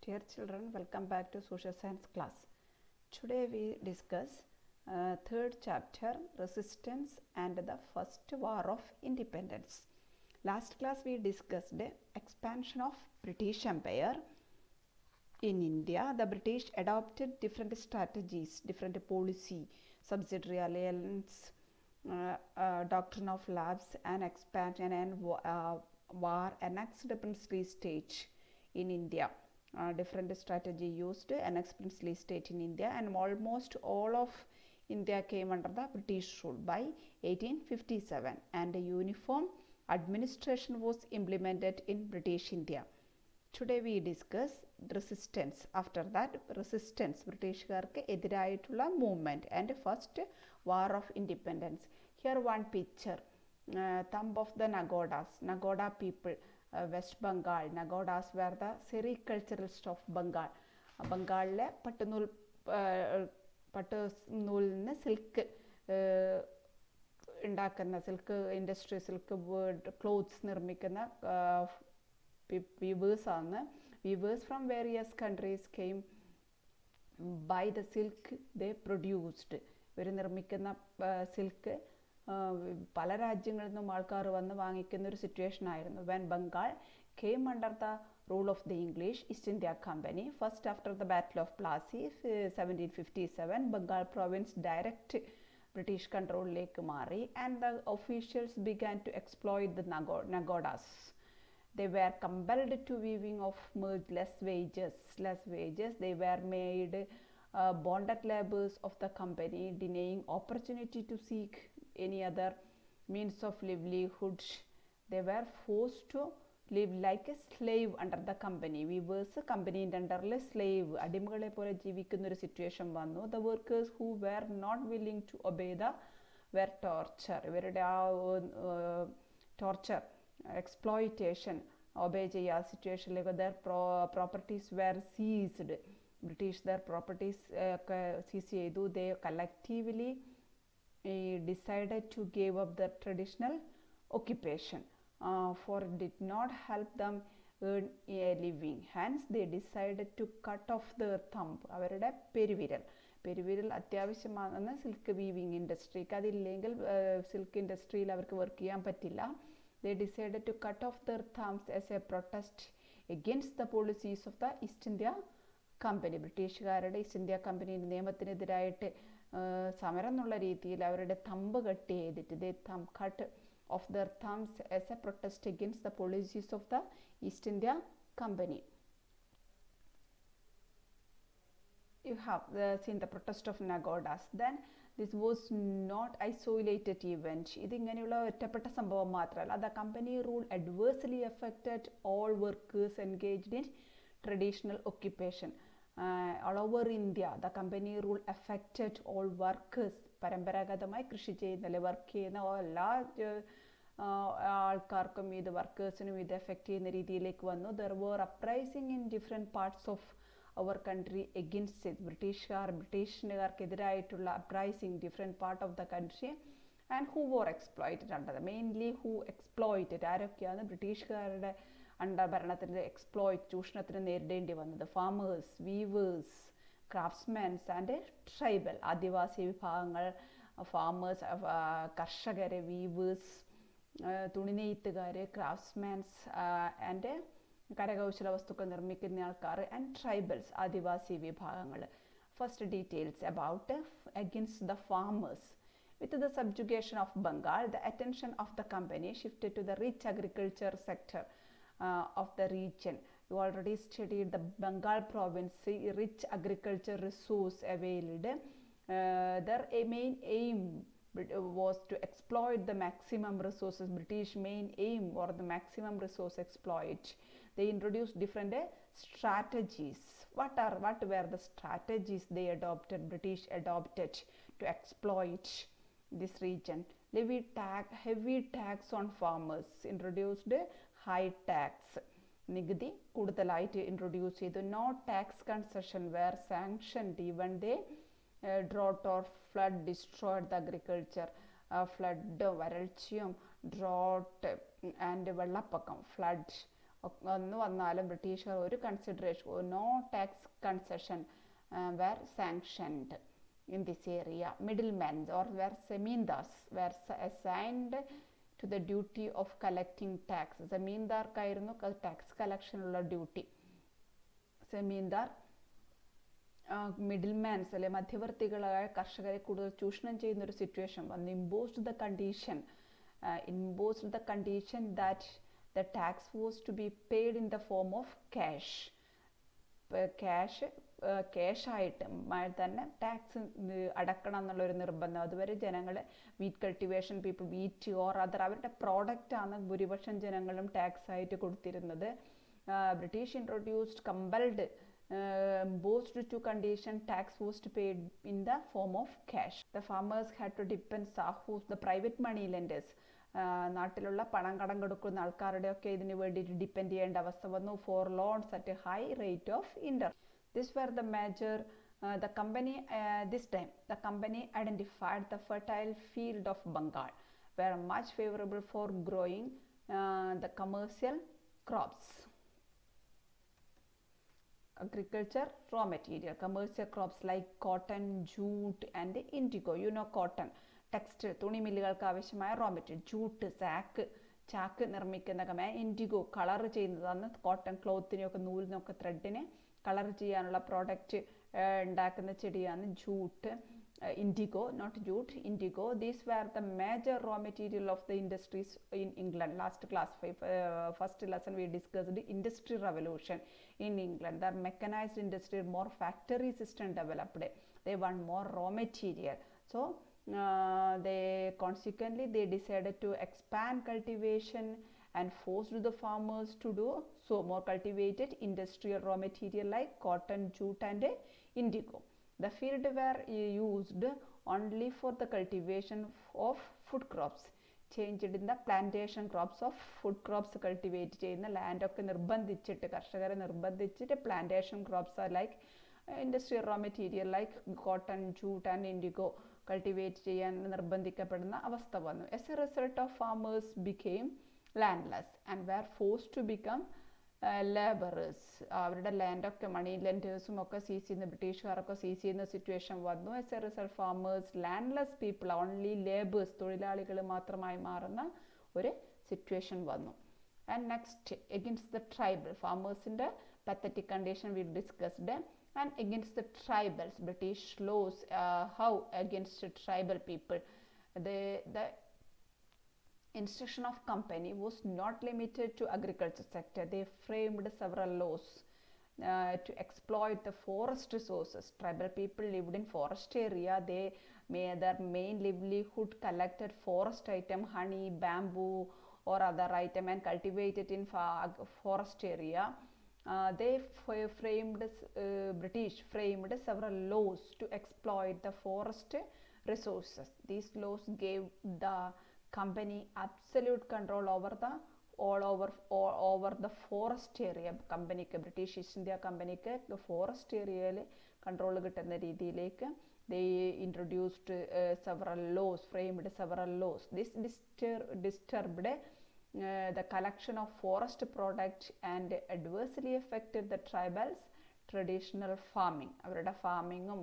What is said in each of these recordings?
Dear children, welcome back to social science class. Today we discuss third chapter, resistance and the first war of independence. Last class we discussed expansion of British Empire in India. The British adopted different strategies, different policy, subsidiary alliance, doctrine of lapse and expansion and war annexed princely state in India. Different strategy used annexed princely state in India, and almost all of India came under the British rule by 1857, and a uniform administration was implemented in British India. Today we discuss resistance. After that, resistance, ബ്രിട്ടീഷുകാർക്ക് എതിരായിട്ടുള്ള movement and first war of independence. Here one picture, thumb of the Nagoda people, West Bengal. Nagodas were the sericulturalists of Bengal. ബംഗാളിലെ പട്ടുനൂലിൽ നിന്ന് silk ഉണ്ടാക്കുന്ന, silk industry, silk clothes നിർമ്മിക്കുന്ന weavers ആണ്. Weavers from various countries came by the silk they produced. ഇവർ നിർമ്മിക്കുന്ന silk പല രാജ്യങ്ങളിൽ നിന്നും ആൾക്കാർ വന്ന് വാങ്ങിക്കുന്ന ഒരു സിറ്റുവേഷൻ ആയിരുന്നു. When Bengal came under the rule of the English East India Company, first after the Battle of Plassey 1757, Bengal province direct British controlലേക്ക് മാറി, and the officials began to exploit the Nagodas. They were compelled to weaving of less wages. They were made bonded laborers of the company, denying opportunity to seek any other means of livelihood. They were forced to live like a slave under the company. Weavers കമ്പനീൻ്റെ അണ്ടറിൽ slave, അടിമകളെ പോലെ ജീവിക്കുന്ന ഒരു situation വന്നു. The workers who were not willing to obey were tortured. ഇവരുടെ ആ torture, exploitation, obey ചെയ്യുക സിറ്റുവേഷനിലേക്ക്. Their properties were seized. British their properties ഒക്കെ സീസ് ചെയ്തു. ദേ കലക്റ്റീവ്ലി decided to give up the traditional occupation, for it did not help them earn a living. Hence they decided to cut off their thumb. അവരുടെ പെരുവിരൽ അത്യാവശ്യമാകുന്ന silk weaving ഇൻഡസ്ട്രിക്ക്. അതില്ലെങ്കിൽ silk ഇൻഡസ്ട്രിയിൽ അവർക്ക് work ചെയ്യാൻ പറ്റില്ല. They decided to cut off their thumbs as a protest against the policies of the East India Company. ബ്രിട്ടീഷുകാരുടെ east India company നിയമത്തിനെതിരായിട്ട് സമരം എന്നുള്ള രീതിയിൽ അവരുടെ തമ്പ് കട്ട് ചെയ്തിട്ട്, they cut off their thumbs as a protest against the policies of the East India Company. You have seen the protest of Nagodas. Then this was not isolated event. ഇതിങ്ങനെയുള്ള ഒറ്റപ്പെട്ട സംഭവം മാത്രമല്ല. The company rule adversely affected all workers engaged in traditional occupation. All over India, the company rule affected all workers. പരമ്പരാഗതമായി കൃഷി ചെയ്യുന്ന, work ചെയ്യുന്ന എല്ലാ ആൾക്കാർക്കും ഇത്, വർക്കേഴ്സിനും ഇത് എഫക്റ്റ് ചെയ്യുന്ന രീതിയിലേക്ക് വന്നു. There were uprising in different parts of our country against it. ബ്രിട്ടീഷുകാർക്കെതിരായിട്ടുള്ള uprising different part of the country, and who were exploited under the, mainly who exploited, ആരൊക്കെയാണ് ബ്രിട്ടീഷുകാരുടെ ഭരണത്തിൻ്റെ ചൂഷണത്തിന് നേരിടേണ്ടി വന്നത്? ഫാമേഴ്സ്, വീവേഴ്സ്, ക്രാഫ്റ്റ്സ്മെൻസ് ആൻഡ് ട്രൈബൽ, ആദിവാസി വിഭാഗങ്ങൾ, ഫാമേഴ്സ്, കർഷകർ, weavers, തുണിനെയ്ത്തുകാർ, ക്രാഫ്റ്റ്സ്മെൻസ് and കരകൗശല വസ്തുക്കൾ നിർമ്മിക്കുന്ന ആൾക്കാർ, ആൻഡ് ട്രൈബൽസ്, ആദിവാസി വിഭാഗങ്ങൾ. First details about against the farmers. With the subjugation of Bengal, the attention of the company shifted to the rich agriculture sector of the region. You already studied the Bengal province, rich agriculture resource availed. Their main aim was to exploit the maximum resources. British main aim or the maximum resource exploit. They introduced different strategies. What were the strategies they adopted? British adopted to exploit this region. Heavy tax on farmers. Introduced high tax. നികുതി കൂടുതലായിട്ട് introduce ചെയ്തു. No tax concession were sanctioned even they drought or flood destroyed the agriculture. Flood, വരൾച്ചയും, drought and വെള്ളപ്പൊക്കം, flood ഒന്ന് വന്നാലും ബ്രിട്ടീഷുകാർ ഒരു consideration, no tax concession were sanctioned in this area. Middlemen or were zemindars were assigned to the duty of collecting tax. സെമീന്ദാർക്കായിരുന്നു tax കളക്ഷനുള്ള duty. Zamindar middlemans അല്ലെ മധ്യവർത്തികളായ കർഷകരെ കൂടുതൽ ചൂഷണം ചെയ്യുന്ന ഒരു സിറ്റുവേഷൻ വന്നു. Imposed the condition that the tax was to be paid in the form of cash ആയിട്ട് തന്നെ ടാക്സ് അടക്കണം എന്നുള്ളൊരു നിർബന്ധം. അതുവരെ ജനങ്ങൾ wheat cultivation people, wheat or other അവരുടെ പ്രോഡക്റ്റ് ആണ് ഭൂരിപക്ഷം ജനങ്ങളും ടാക്സ് ആയിട്ട് കൊടുത്തിരുന്നത്. British introduced compelled imposed to condition tax was to paid in the form of cash. The farmers had to depend sahus, the private money lenders, നാട്ടിലുള്ള പണം കടം കൊടുക്കുന്ന ആൾക്കാരുടെയൊക്കെ ഇതിന് വേണ്ടിയിട്ട് ഡിപ്പെൻഡ് ചെയ്യേണ്ട അവസ്ഥ വന്നു. Four loans at A high rate of interest. This were the major this time the company identified the fertile field of Bengal were much favorable for growing the commercial crops. Agriculture raw material, commercial crops like cotton, jute and indigo. You know cotton, textile, തുണി മില്ലുകൾക്ക് ആവശ്യമായ raw material, jute, ചാക്ക് നിർമ്മിക്കുന്ന IndiGo colour ചെയ്യുന്നതാണ്. Cotton ക്ലോത്തിനെയൊക്കെ നൂലിനൊക്കെ ത്രെഡിനെ colour ചെയ്യാനുള്ള product ഉണ്ടാക്കുന്ന ചെടിയാണ് jute. indigo, not jute, indigo. These were the major raw material of the industries in England. Last class 5, first lesson we discussed industry revolution in England. The mechanized industry, more factory system developed. They want more raw material. So they decided to expand cultivation and forced the farmers to do so more cultivated industrial raw material like cotton, jute and indigo. The field were used only for the cultivation of food crops. Changed in the plantation crops of food crops cultivate ചെയ്യുന്ന land ഒക്കെ നിർബന്ധിച്ചിട്ട് കർഷകരെ നിർബന്ധിച്ചിട്ട് plantation crops are like industrial raw material like cotton, jute and indigo cultivate ചെയ്യാൻ നിർബന്ധിക്കപ്പെടുന്ന അവസ്ഥ വന്നു. As a result of farmers became landless and were forced to become laborers. അവരുടെ ലാൻഡൊക്കെ മണി ലെൻഡേഴ്സും ഒക്കെ സീസ് ചെയ്യുന്ന ബ്രിട്ടീഷുകാരൊക്കെ സീസ് ചെയ്യുന്ന സിറ്റുവേഷൻ വന്നു. As a result farmers, landless people, only laborers, തൊഴിലാളികൾ മാത്രമായി മാറുന്ന ഒരു സിറ്റുവേഷൻ വന്നു. And next, against the tribal farmersന്റെ pathetic condition we discussed. And against the tribals, British laws, how against tribal people, the instruction of company was not limited to agriculture sector. They framed several laws to exploit the forest resources. Tribal people lived in forest area. They made their main livelihood collected forest item, honey, bamboo or other item and cultivated in forest area. British framed several laws to exploit the forest resources. These laws gave the company absolute control over the forest area. കമ്പനിക്ക്, British east India കമ്പനിക്ക് forest ഏരിയയിൽ control കിട്ടുന്ന രീതിയിലേക്ക് they introduced several laws, framed several laws. This disturbed the collection of forest products and adversely affected the tribals traditional farming. അവരുടെ ഫാമിങ്ങും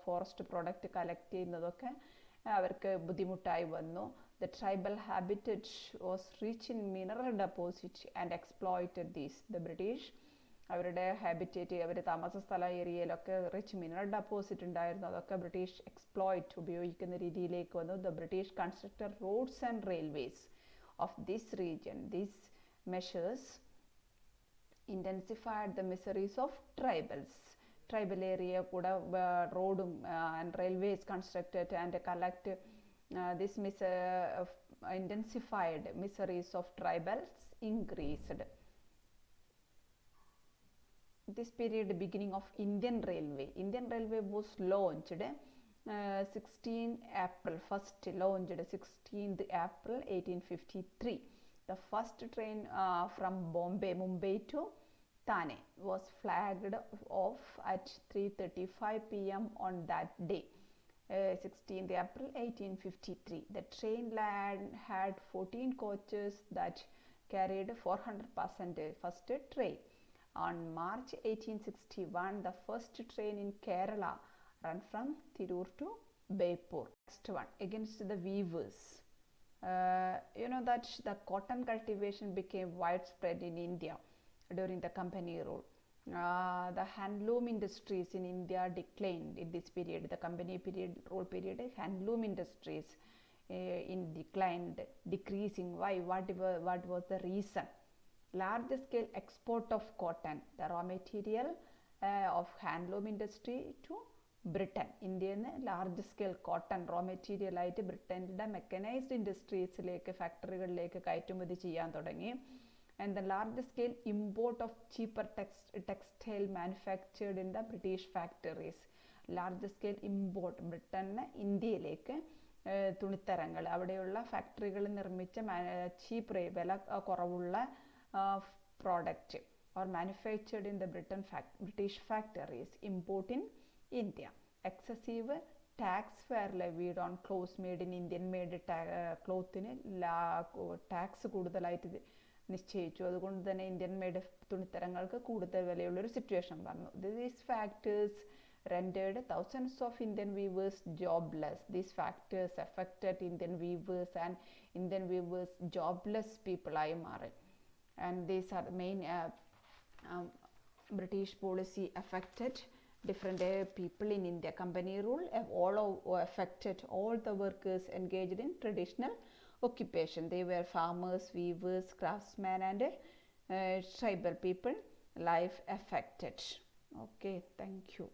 forest product collect ചെയ്യുന്നതൊക്കെ അവർക്ക് ബുദ്ധിമുട്ടായി വന്നു. The tribal habitat was rich in mineral deposits and exploited these. The British അവരുടെ habitat, അവർ താമസ സ്ഥല ഏരിയയിലൊക്കെ rich mineral deposit ഉണ്ടായിരുന്നു. അതൊക്കെ ബ്രിട്ടീഷ് എക്സ്പ്ലോയിറ്റ് ഉപയോഗിക്കുന്ന രീതിയിലേക്ക് വന്നു. The British constructed roads and railways of this region. These measures intensified the miseries of tribals. Tribal area കൂടെ റോഡും and railways constructed and collect this intensified miseries of tribals increased. This period, beginning of Indian Railway. Indian Railway was launched 16th April, first launched 16th April 1853. The first train from Mumbai to Thane was flagged off at 3:35 p.m. on that day, 16th April 1853. The train had 14 coaches that carried 400 first train. On March 1861, the first train in Kerala ran from Tirur to Beypur. Next one, against the weavers. You know that the cotton cultivation became widespread in India during the company rule. The handloom industries in India declined in this period, the company rule period. Handloom industries in declined, decreasing. Why? What was the reason? Large scale export of cotton, the raw material of handloom industry, to Britain. ഇന്ത്യയിൽ നിന്ന് large scale cotton raw material ആയിട്ട് ബ്രിട്ടൻ്റെ mechanised ഇൻഡസ്ട്രീസിലേക്ക്, ഫാക്ടറികളിലേക്ക് കയറ്റുമതി ചെയ്യാൻ തുടങ്ങി. And the large scale import of cheaper textile manufactured in the British factories. Large scale import, ബ്രിട്ടന് ഇന്ത്യയിലേക്ക് തുണിത്തരങ്ങൾ, അവിടെയുള്ള ഫാക്ടറികളിൽ നിർമ്മിച്ച ചീപ്പ് വില കുറവുള്ള product or manufactured in the British factories, import in India. Excessive tax were levied on clothes made in Indian made ക്ലോത്തിന് ടാക്സ് കൂടുതലായിട്ട് നിശ്ചയിച്ചു. അതുകൊണ്ട് തന്നെ ഇന്ത്യൻ മെയ്ഡ് തുണിത്തരങ്ങൾക്ക് കൂടുതൽ വിലയുള്ളൊരു സിറ്റുവേഷൻ വന്നു. These factors rendered thousands of Indian weavers jobless. These factors affected Indian weavers, and Indian weavers jobless people ആയി മാറി. And these are the main British policy affected different people in India. Company rule all affected all the workers engaged in traditional occupation. They were farmers, weavers, craftsmen, and tribal people. Life affected. Okay, thank you.